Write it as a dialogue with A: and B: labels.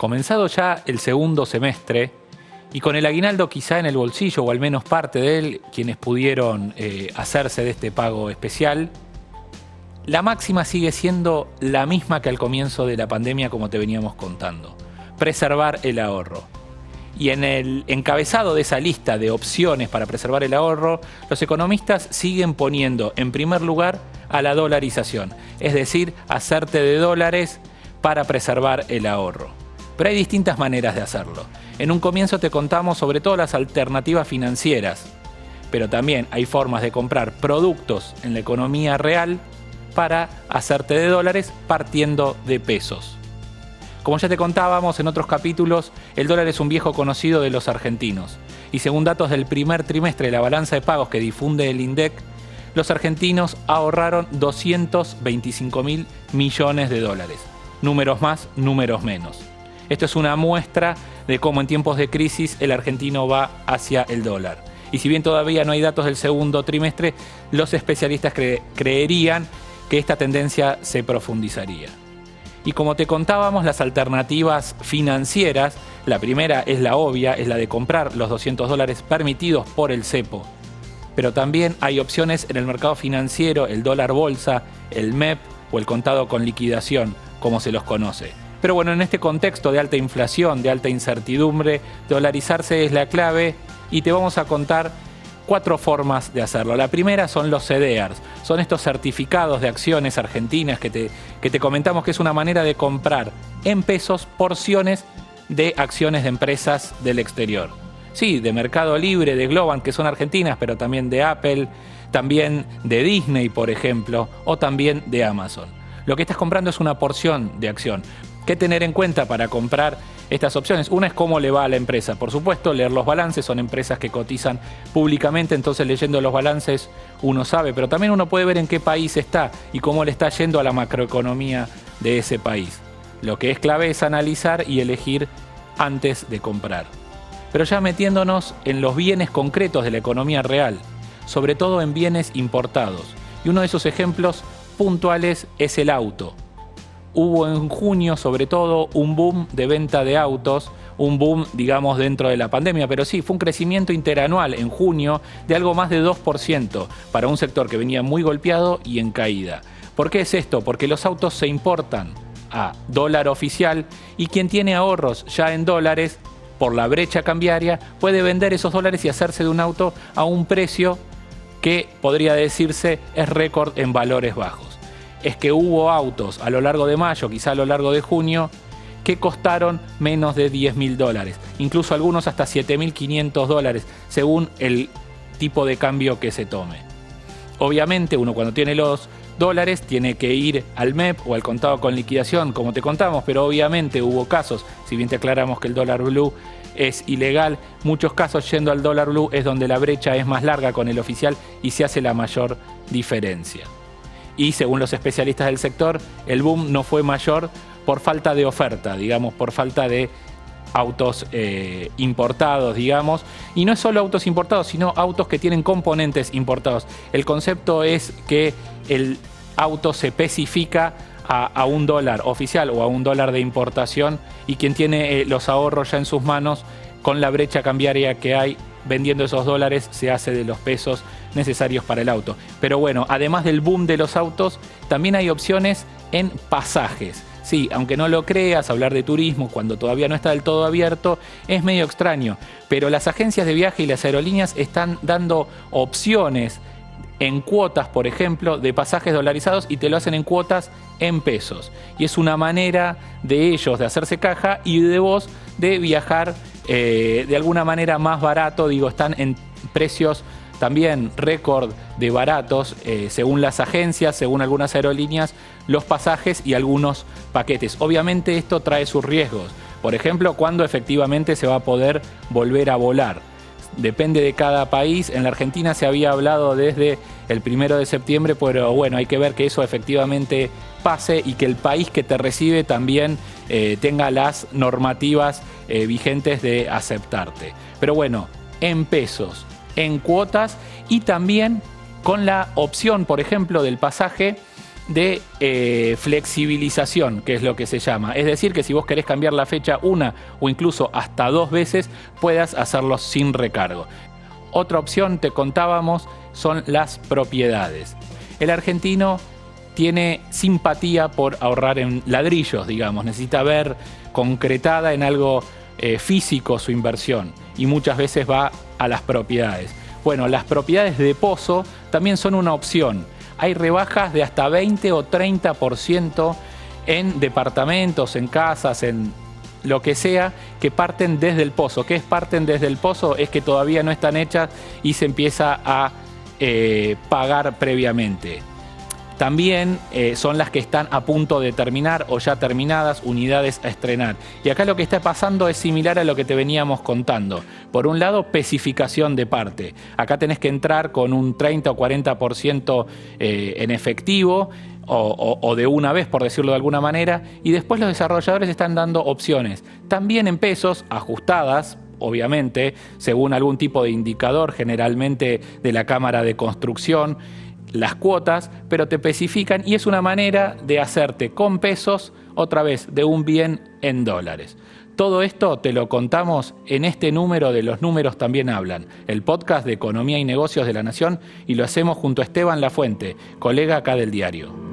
A: Comenzado ya el segundo semestre y con el aguinaldo quizá en el bolsillo, o al menos parte de él, quienes pudieron hacerse de este pago especial, la máxima sigue siendo la misma que al comienzo de la pandemia, como te veníamos contando: preservar el ahorro. Y en el encabezado de esa lista de opciones para preservar el ahorro, los economistas siguen poniendo en primer lugar a la dolarización, es decir, hacerte de dólares para preservar el ahorro. Pero hay distintas maneras de hacerlo. En un comienzo te contamos sobre todo las alternativas financieras, pero también hay formas de comprar productos en la economía real para hacerte de dólares partiendo de pesos. Como ya te contábamos en otros capítulos, el dólar es un viejo conocido de los argentinos. Y según datos del primer trimestre de la balanza de pagos que difunde el INDEC, los argentinos ahorraron 225.000 millones de dólares. Números más, números menos. Esto es una muestra de cómo en tiempos de crisis el argentino va hacia el dólar. Y si bien todavía no hay datos del segundo trimestre, los especialistas creerían que esta tendencia se profundizaría. Y como te contábamos, las alternativas financieras, la primera es la obvia, es la de comprar los $200 permitidos por el cepo. Pero también hay opciones en el mercado financiero, el dólar bolsa, el MEP o el contado con liquidación, como se los conoce. Pero bueno, en este contexto de alta inflación, de alta incertidumbre, dolarizarse es la clave y te vamos a contar 4 formas de hacerlo. La primera son los CDRs, son estos certificados de acciones argentinas que te comentamos que es una manera de comprar en pesos porciones de acciones de empresas del exterior. Sí, de Mercado Libre, de Globant, que son argentinas, pero también de Apple, también de Disney, por ejemplo, o también de Amazon. Lo que estás comprando es una porción de acción. ¿Qué tener en cuenta para comprar estas opciones? Una es cómo le va a la empresa. Por supuesto, leer los balances. Son empresas que cotizan públicamente, entonces leyendo los balances uno sabe, pero también uno puede ver en qué país está y cómo le está yendo a la macroeconomía de ese país. Lo que es clave es analizar y elegir antes de comprar. Pero ya metiéndonos en los bienes concretos de la economía real, sobre todo en bienes importados. Y uno de esos ejemplos puntuales es el auto. Hubo en junio, sobre todo, un boom de venta de autos, un boom, digamos, dentro de la pandemia, pero sí, fue un crecimiento interanual en junio de algo más de 2% para un sector que venía muy golpeado y en caída. ¿Por qué es esto? Porque los autos se importan a dólar oficial y quien tiene ahorros ya en dólares, por la brecha cambiaria, puede vender esos dólares y hacerse de un auto a un precio que podría decirse es récord en valores bajos. Es que hubo autos a lo largo de mayo, quizá a lo largo de junio, que costaron menos de $10.000, incluso algunos hasta $7.500, según el tipo de cambio que se tome. Obviamente uno cuando tiene los dólares tiene que ir al MEP o al contado con liquidación, como te contamos, pero obviamente hubo casos, si bien te aclaramos que el dólar blue es ilegal, muchos casos yendo al dólar blue es donde la brecha es más larga con el oficial y se hace la mayor diferencia. Y según los especialistas del sector, el boom no fue mayor por falta de oferta, digamos, por falta de autos importados, digamos. Y no es solo autos importados, sino autos que tienen componentes importados. El concepto es que el auto se especifica a un dólar oficial o a un dólar de importación y quien tiene los ahorros ya en sus manos, con la brecha cambiaria que hay, vendiendo esos dólares se hace de los pesos necesarios para el auto. Pero bueno, además del boom de los autos, también hay opciones en pasajes. Sí, aunque no lo creas, hablar de turismo cuando todavía no está del todo abierto es medio extraño, pero las agencias de viaje y las aerolíneas están dando opciones en cuotas, por ejemplo, de pasajes dolarizados y te lo hacen en cuotas en pesos. Y es una manera de ellos de hacerse caja y de vos de viajar de alguna manera más barato. Digo, están en precios también récord de baratos, según las agencias, según algunas aerolíneas, los pasajes y algunos paquetes. Obviamente esto trae sus riesgos. Por ejemplo, cuándo efectivamente se va a poder volver a volar. Depende de cada país. En la Argentina se había hablado desde el 1 de septiembre, pero bueno, hay que ver que eso efectivamente pase y que el país que te recibe también tenga las normativas vigentes de aceptarte. Pero bueno, en pesos, en cuotas y también con la opción, por ejemplo, del pasaje de flexibilización, que es lo que se llama. Es decir, que si vos querés cambiar la fecha una o incluso hasta 2 veces, puedas hacerlo sin recargo. Otra opción, te contábamos, son las propiedades. El argentino tiene simpatía por ahorrar en ladrillos, digamos. Necesita ver concretada en algo físico su inversión y muchas veces va a las propiedades. Bueno, las propiedades de pozo también son una opción. Hay rebajas de hasta 20 o 30% en departamentos, en casas, en lo que sea, que parten desde el pozo. ¿Qué es parten desde el pozo? Es que todavía no están hechas y se empieza a pagar previamente. También son las que están a punto de terminar o ya terminadas, unidades a estrenar. Y acá lo que está pasando es similar a lo que te veníamos contando. Por un lado, especificación de parte. Acá tenés que entrar con un 30 o 40% en efectivo o de una vez, por decirlo de alguna manera. Y después los desarrolladores están dando opciones. También en pesos, ajustadas, obviamente, según algún tipo de indicador, generalmente de la Cámara de Construcción, las cuotas, pero te especifican y es una manera de hacerte con pesos, otra vez, de un bien en dólares. Todo esto te lo contamos en este número de Los Números También Hablan, el podcast de Economía y Negocios de La Nación, y lo hacemos junto a Esteban Lafuente, colega acá del diario.